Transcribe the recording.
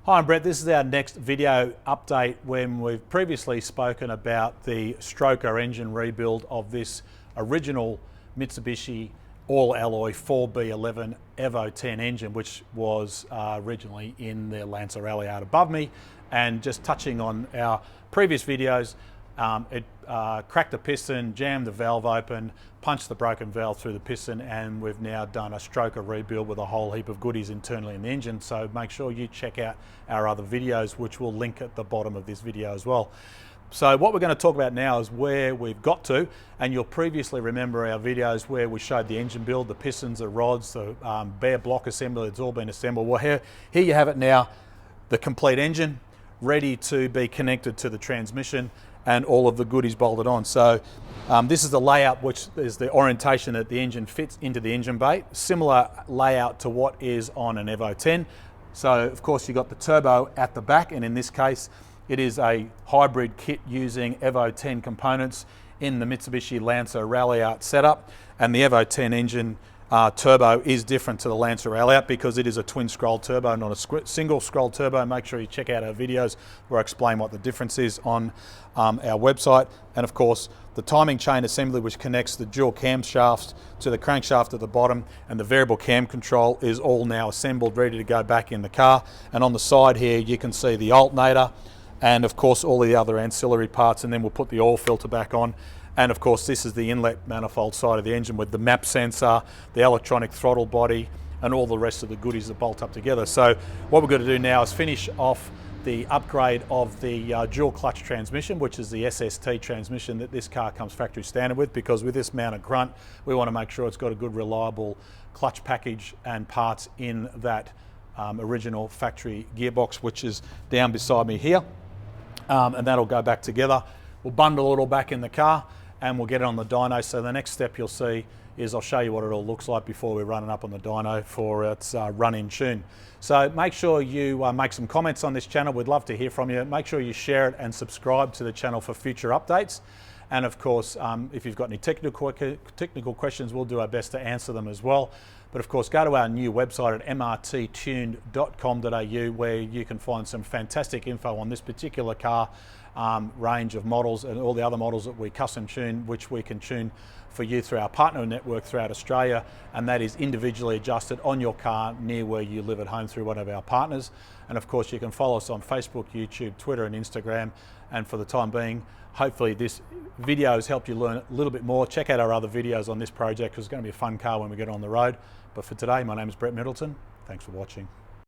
Hi, I'm Brett. This is our next video update when we've previously spoken about the stroker engine rebuild of this original Mitsubishi all-alloy 4B11 Evo 10 engine, which was originally in the Lancer Ralliart above me. And just touching on our previous videos, it cracked the piston, jammed the valve open, punched the broken valve through the piston, and we've now done a stroker rebuild with a whole heap of goodies internally in the engine. So make sure you check out our other videos, which we'll link at the bottom of this video as well. So what we're going to talk about now is where we've got to, and you'll previously remember our videos where we showed the engine build, the pistons, the rods, the bare block assembly. It's all been assembled. Well, here you have it now, the complete engine, ready to be connected to the transmission and all of the goodies bolted on. So this is the layout, which is the orientation that the engine fits into the engine bay. Similar layout to what is on an Evo 10. So of course you've got the turbo at the back, and in this case it is a hybrid kit using Evo 10 components in the Mitsubishi Lancer Ralliart setup. And the Evo 10 engine turbo is different to the Lancer Ralliart because it is a twin scroll turbo, not a single scroll turbo. Make sure you check out our videos where I explain what the difference is on our website. And of course the timing chain assembly, which connects the dual camshafts to the crankshaft at the bottom, and the variable cam control is all now assembled, ready to go back in the car. And on the side here you can see the alternator and of course all the other ancillary parts, and then we'll put the oil filter back on. And of course this is the inlet manifold side of the engine with the map sensor, the electronic throttle body, and all the rest of the goodies that bolt up together. So what we're going to do now is finish off the upgrade of the dual clutch transmission, which is the SST transmission that this car comes factory standard with, because with this amount of grunt we want to make sure it's got a good reliable clutch package and parts in that original factory gearbox, which is down beside me here. And that'll go back together. We'll bundle it all back in the car and we'll get it on the dyno. So the next step you'll see is I'll show you what it all looks like before we run it up on the dyno for its run-in tune. So make sure you make some comments on this channel. We'd love to hear from you. Make sure you share it and subscribe to the channel for future updates. And of course, if you've got any technical questions, we'll do our best to answer them as well. But of course, go to our new website at mrttuned.com.au, where you can find some fantastic info on this particular car range of models and all the other models that we custom tune, which we can tune for you through our partner network throughout Australia. And that is individually adjusted on your car near where you live at home through one of our partners. And of course, you can follow us on Facebook, YouTube, Twitter, and Instagram. And for the time being, hopefully this video has helped you learn a little bit more. Check out our other videos on this project, because it's going to be a fun car when we get on the road. But for today, my name is Brett Middleton. Thanks for watching.